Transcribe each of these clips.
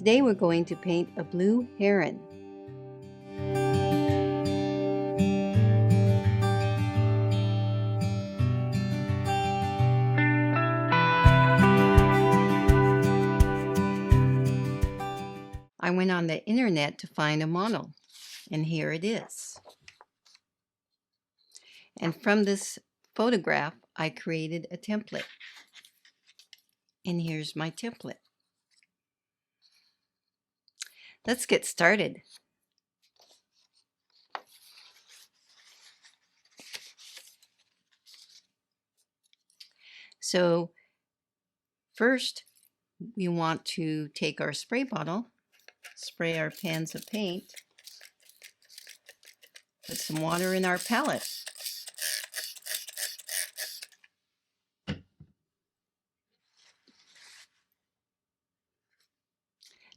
Today we're going to paint a blue heron. I went on the internet to find a model, and here it is. And from this photograph, I created a template. And here's my template. Let's get started. So first, we want to take our spray bottle, spray our pans of paint, put some water in our palette.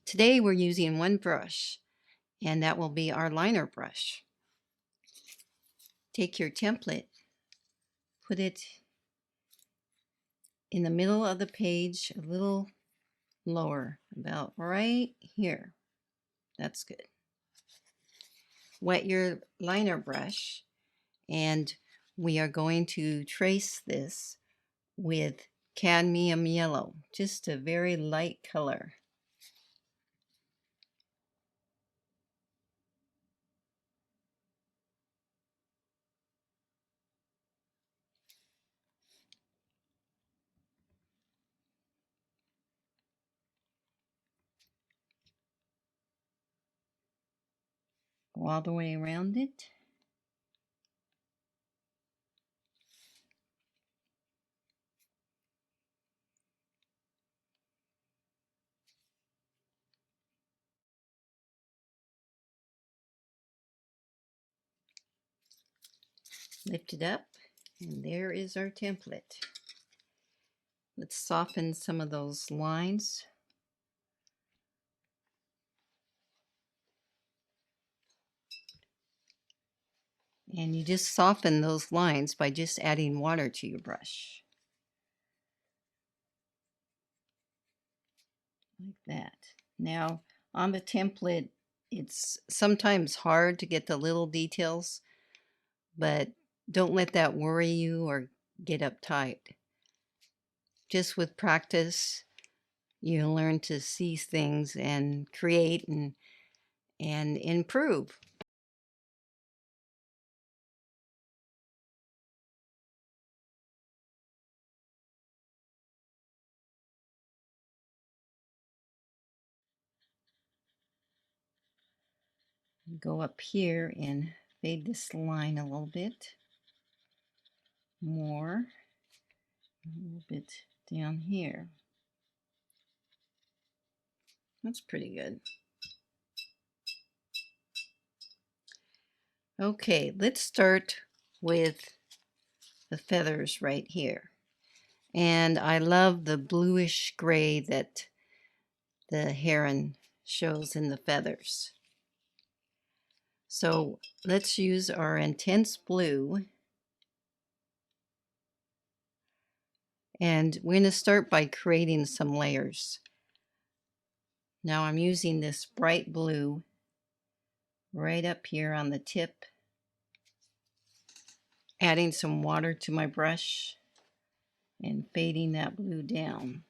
Today we're using one brush, and that will be our liner brush. Take your template, put it in the middle of the page, a little lower, about right here. That's good. Wet your liner brush, and we are going to trace this with cadmium yellow, just a very light color. Go all the way around it. Lift it up, and there is our template. Let's soften some of those lines. And you just soften those lines by just adding water to your brush. Like that. Now, on the template, it's sometimes hard to get the little details, but don't let that worry you or get uptight. Just with practice, you learn to see things and create and improve. Go up here and fade this line a little bit more, a little bit down here. That's pretty good. Okay, let's start with the feathers right here. And I love the bluish gray that the heron shows in the feathers. So let's use our intense blue. And we're going to start by creating some layers. Now I'm using this bright blue right up here on the tip, adding some water to my brush and fading that blue down.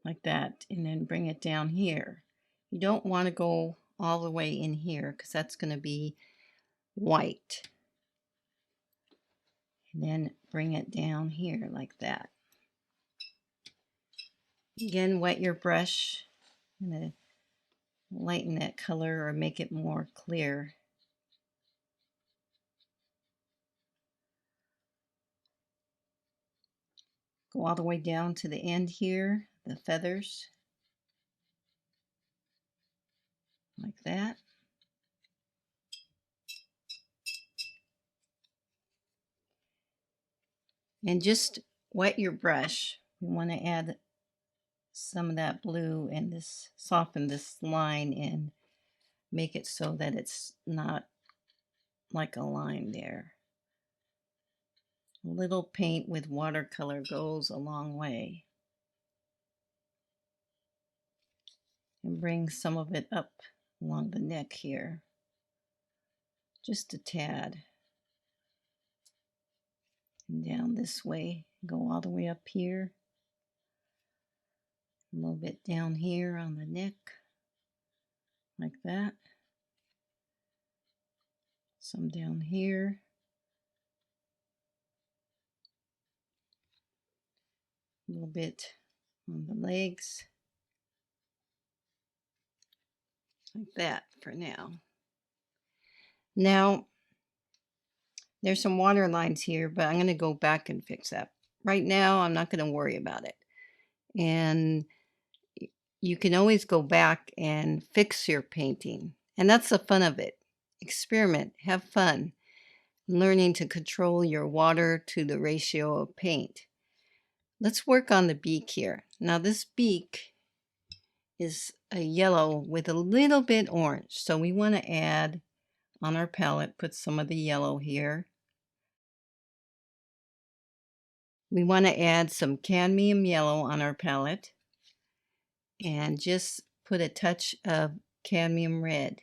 Like that, and then bring it down here. You don't want to go all the way in here because that's going to be white. And then bring it down here like that. Again, wet your brush. I'm going to lighten that color or make it more clear. Go all the way down to the end here, the feathers. Like that. And just wet your brush. You want to add some of that blue and this, soften this line and make it so that it's not like a line there. A little paint with watercolor goes a long way. And bring some of it up along the neck here. Just a tad. And down this way, go all the way up here. A little bit down here on the neck, like that. Some down here. A little bit on the legs. Like that for now. Now, there's some water lines here, but I'm going to go back and fix that. Right now, I'm not going to worry about it. And you can always go back and fix your painting. And that's the fun of it. Experiment, have fun, learning to control your water to the ratio of paint. Let's work on the beak here. Now this beak is a yellow with a little bit orange. So we want to add on our palette, put some of the yellow here. We want to add some cadmium yellow on our palette and just put a touch of cadmium red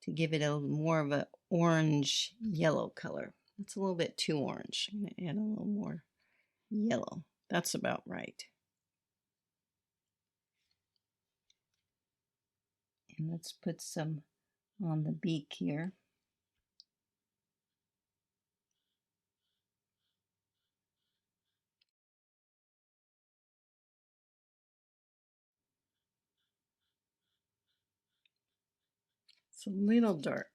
to give it a more of an orange yellow color. It's a little bit too orange. I'm going to add a little more yellow. That's about right. And let's put some on the beak here. It's a little dark.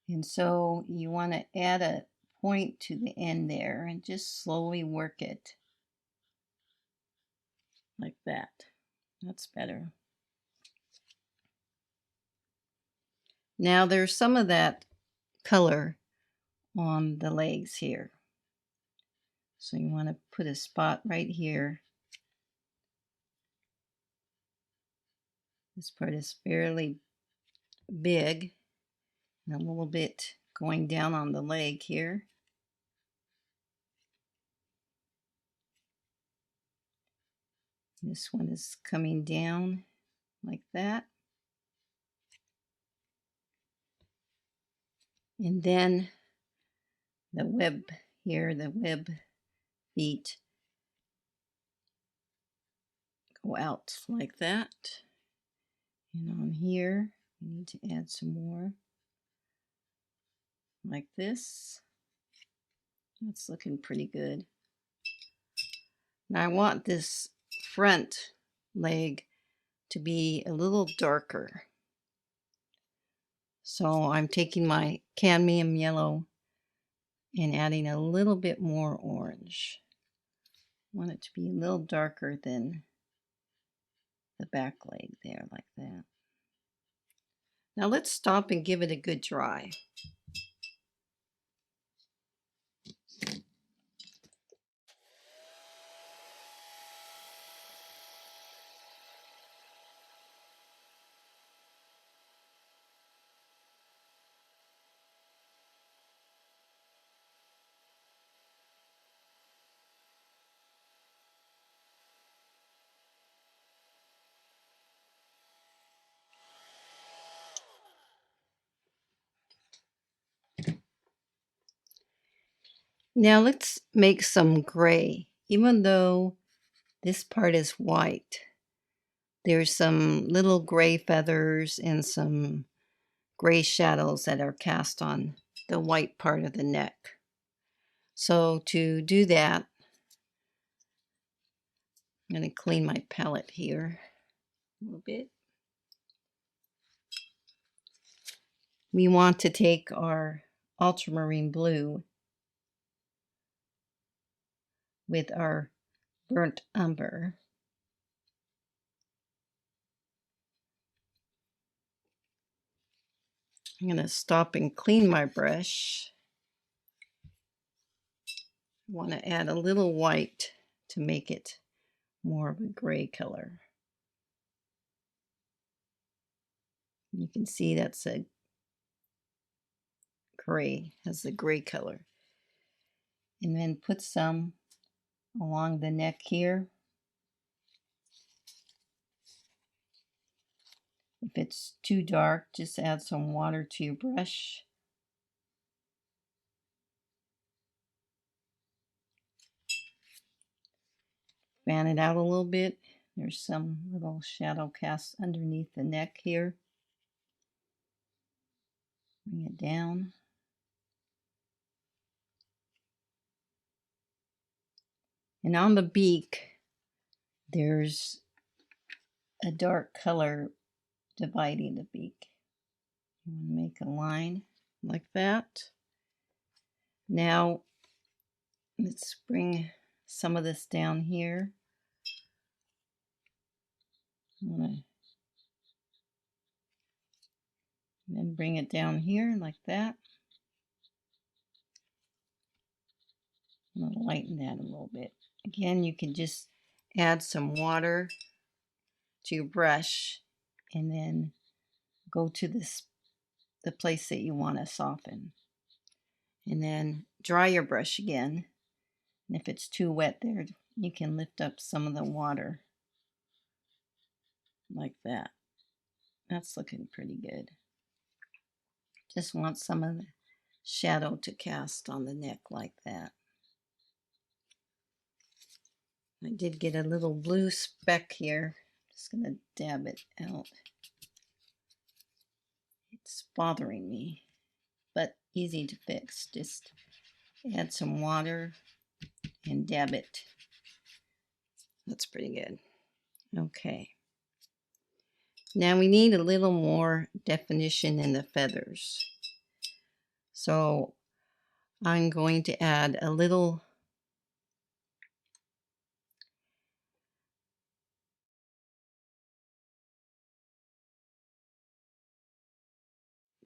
And so you want to add a point to the end there and just slowly work it like that. That's better. Now there's some of that color on the legs here. So you want to put a spot right here. This part is fairly big and a little bit going down on the leg here. This one is coming down like that. And then the web here, the web feet go out like that. And on here, we need to add some more like this. That's looking pretty good. Now I want this front leg to be a little darker. So I'm taking my cadmium yellow and adding a little bit more orange. I want it to be a little darker than the back leg there, like that. Now let's stop and give it a good dry. Now let's make some gray. Even though this part is white, there's some little gray feathers and some gray shadows that are cast on the white part of the neck. So to do that, I'm going to clean my palette here a little bit. We want to take our ultramarine blue with our burnt umber. I'm going to stop and clean my brush. I want to add a little white to make it more of a gray color. You can see that's a gray, has the gray color. And then put some along the neck here. If it's too dark, just add some water to your brush. Fan it out a little bit. There's some little shadow cast underneath the neck here. Bring it down. And on the beak, there's a dark color dividing the beak. You want to make a line like that. Now, let's bring some of this down here. I'm gonna then bring it down here like that. I'm gonna lighten that a little bit. Again, you can just add some water to your brush and then go to the place that you want to soften. And then dry your brush again. And if it's too wet there, you can lift up some of the water like that. That's looking pretty good. Just want some of the shadow to cast on the neck like that. I did get a little blue speck here. Just gonna dab it out. It's bothering me, but easy to fix. Just add some water and dab it. That's pretty good. Okay. Now we need a little more definition in the feathers. So I'm going to add a little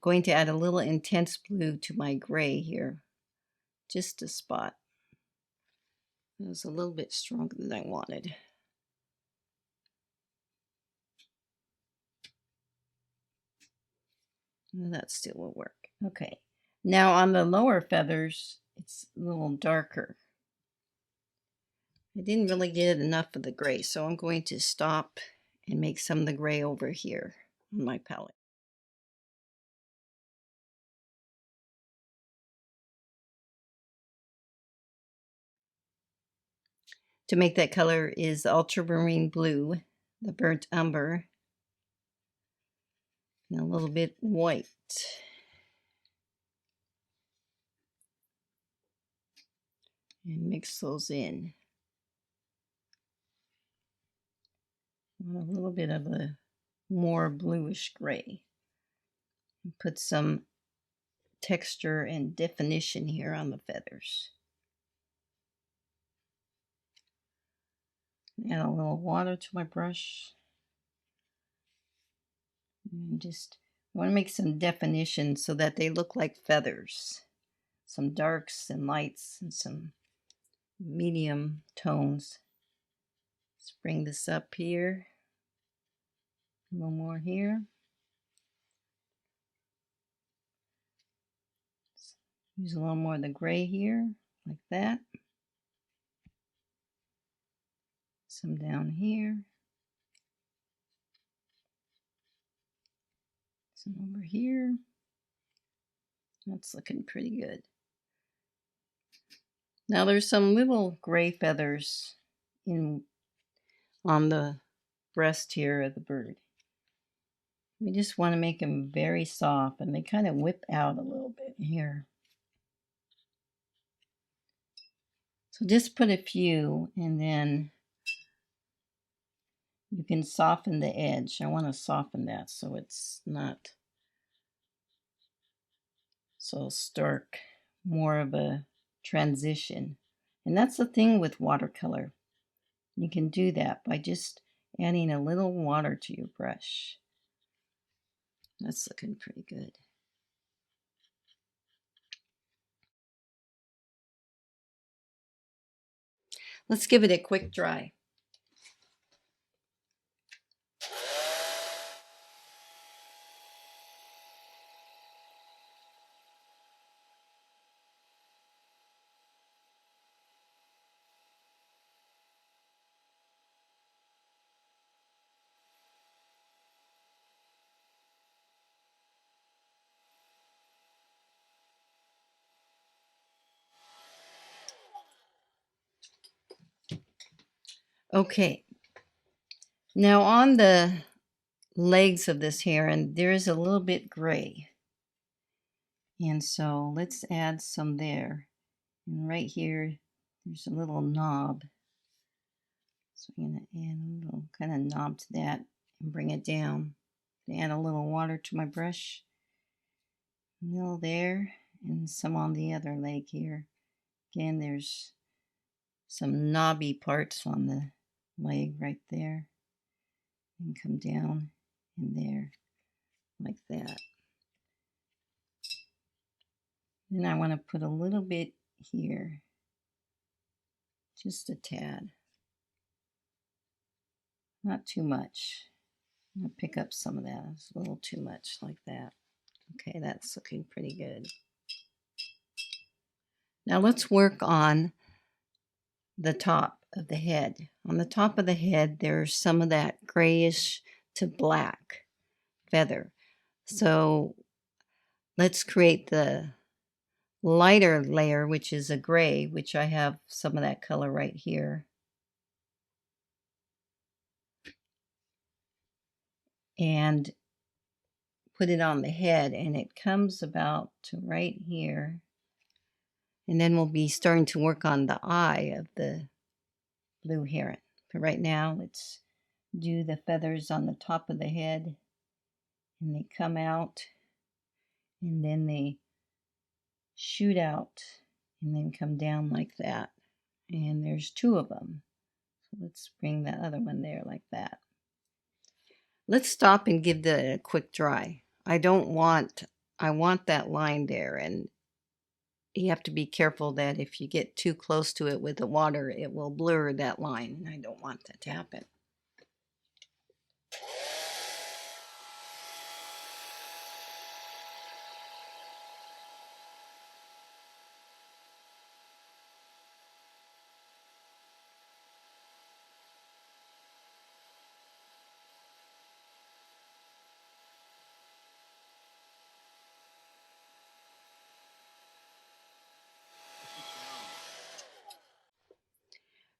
intense blue to my gray here. Just a spot. It was a little bit stronger than I wanted. That still will work. Okay. Now on the lower feathers, it's a little darker. I didn't really get enough of the gray, so I'm going to stop and make some of the gray over here on my palette. To make that color is ultramarine blue, the burnt umber, and a little bit white. And mix those in. I want a little bit of a more bluish gray. And put some texture and definition here on the feathers. Add a little water to my brush. And just I want to make some definition so that they look like feathers. Some darks and lights and some medium tones. Let's bring this up here. A little more here. Use a little more of the gray here, like that. Some down here. Some over here. That's looking pretty good. Now there's some little gray feathers on the breast here of the bird. We just want to make them very soft, and they kind of whip out a little bit here. So just put a few, and then you can soften the edge. I want to soften that so it's not so stark, more of a transition. And that's the thing with watercolor. You can do that by just adding a little water to your brush. That's looking pretty good. Let's give it a quick dry. Okay, now on the legs of this heron, there is a little bit gray. And so let's add some there. And right here, there's a little knob. So I'm going to add a little kind of knob to that and bring it down. Add a little water to my brush. A little there and some on the other leg here. Again, there's some knobby parts on the leg right there. And come down in there like that. Then I want to put a little bit here. Just a tad. Not too much. I'm going to pick up some of that. It's a little too much like that. Okay, that's looking pretty good. Now let's work on the top of the head. On the top of the head, there's some of that grayish to black feather. So let's create the lighter layer, which is a gray, which I have some of that color right here. And put it on the head, and it comes about to right here. And then we'll be starting to work on the eye of the blue heron. But right now, let's do the feathers on the top of the head. And they come out, and then they shoot out, and then come down like that. And there's two of them. So let's bring the other one there like that. Let's stop and give the a quick dry. I want that line there, and you have to be careful that if you get too close to it with the water, it will blur that line. I don't want that to happen.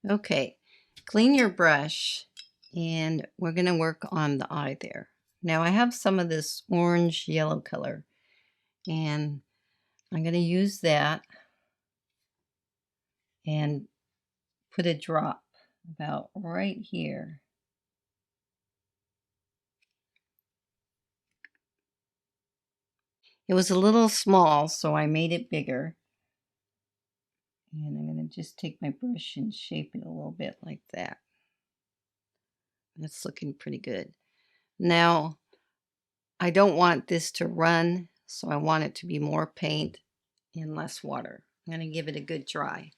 Okay, clean your brush, and we're going to work on the eye there. Now I have some of this orange yellow color, and I'm going to use that and put a drop about right here. It was a little small, so I made it bigger. And I'm going to just take my brush and shape it a little bit like that. That's looking pretty good. Now, I don't want this to run, so I want it to be more paint and less water. I'm going to give it a good dry.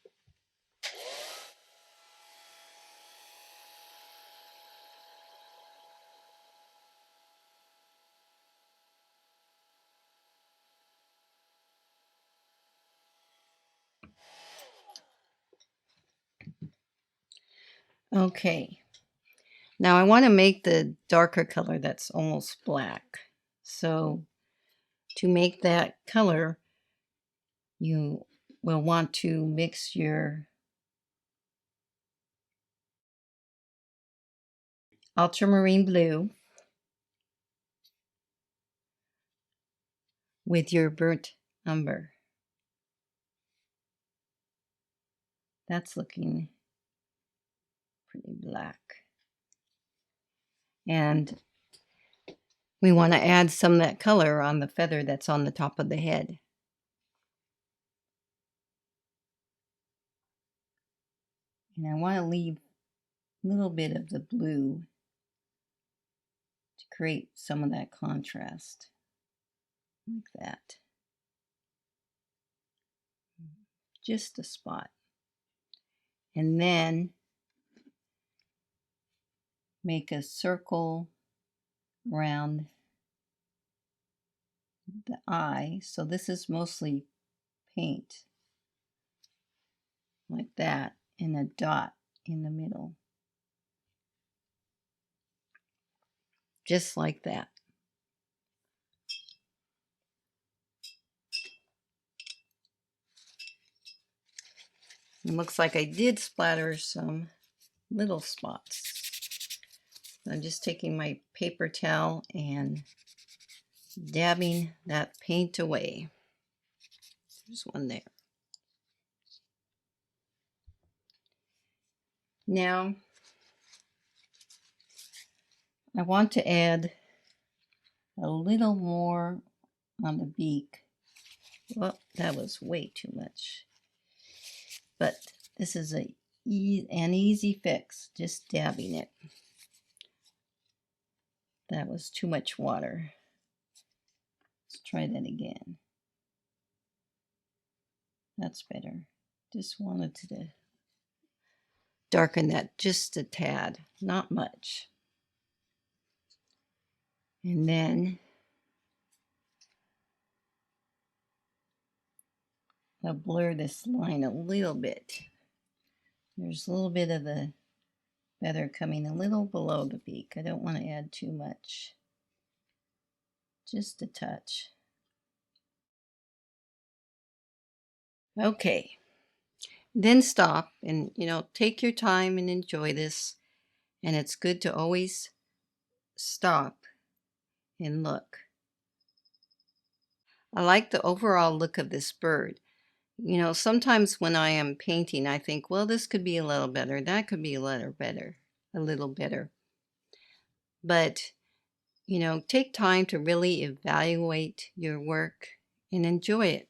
Okay, now I want to make the darker color that's almost black. So to make that color, you will want to mix your ultramarine blue with your burnt umber. That's looking pretty black. And we want to add some of that color on the feather that's on the top of the head. And I want to leave a little bit of the blue to create some of that contrast, like that. Just a spot. And then make a circle around the eye. So this is mostly paint, like that, and a dot in the middle. Just like that. It looks like I did splatter some little spots. I'm just taking my paper towel and dabbing that paint away. There's one there. Now, I want to add a little more on the beak. Well, that was way too much. But this is an easy fix, just dabbing it. That was too much water. Let's try that again. That's better. Just wanted to darken that just a tad, not much. And then I'll blur this line a little bit. There's a little bit of the feather coming a little below the beak. I don't want to add too much. Just a touch. Okay. Then stop and, take your time and enjoy this. And it's good to always stop and look. I like the overall look of this bird. Sometimes when I am painting, I think, well, this could be a little better. That could be a little better. But, take time to really evaluate your work and enjoy it.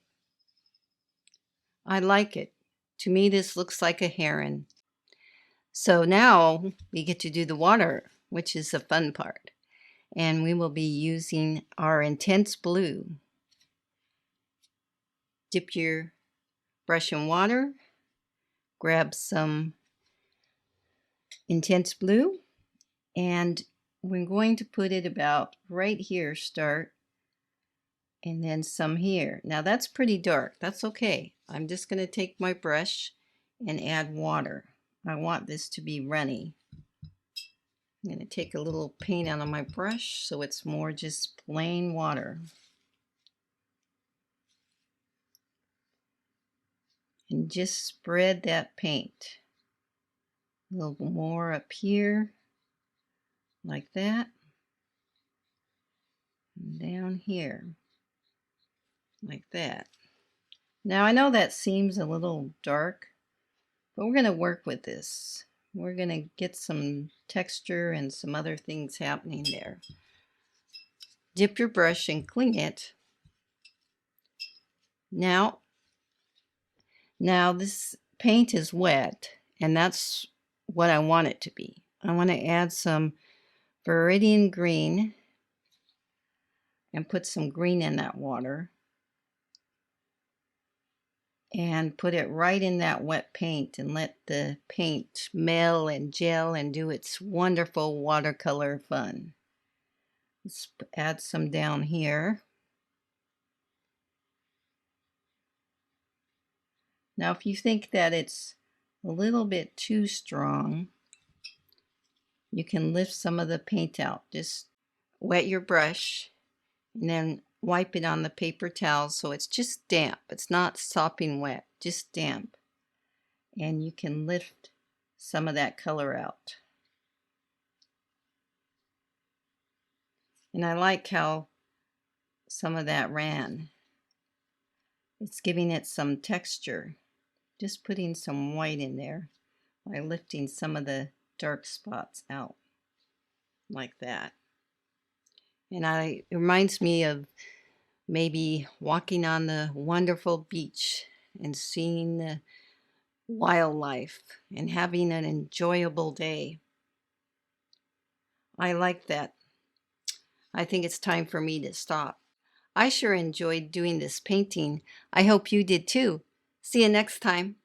I like it. To me, this looks like a heron. So now we get to do the water, which is the fun part. And we will be using our intense blue. Dip your brush in water, grab some intense blue, and we're going to put it about right here, start, and then some here. Now that's pretty dark. That's okay. I'm just going to take my brush and add water. I want this to be runny. I'm going to take a little paint out of my brush so it's more just plain water. And just spread that paint. A little more up here, like that. And down here, like that. Now I know that seems a little dark, but we're going to work with this. We're going to get some texture and some other things happening there. Dip your brush and clean it. Now this paint is wet, and that's what I want it to be. I want to add some Viridian green and put some green in that water and put it right in that wet paint and let the paint meld and gel and do its wonderful watercolor fun. Let's add some down here. Now if you think that it's a little bit too strong, you can lift some of the paint out. Just wet your brush and then wipe it on the paper towel so it's just damp. It's not sopping wet, just damp. And you can lift some of that color out. And I like how some of that ran. It's giving it some texture. Just putting some white in there by lifting some of the dark spots out like that. And it reminds me of maybe walking on the wonderful beach and seeing the wildlife and having an enjoyable day. I like that. I think it's time for me to stop. I sure enjoyed doing this painting. I hope you did too. See you next time.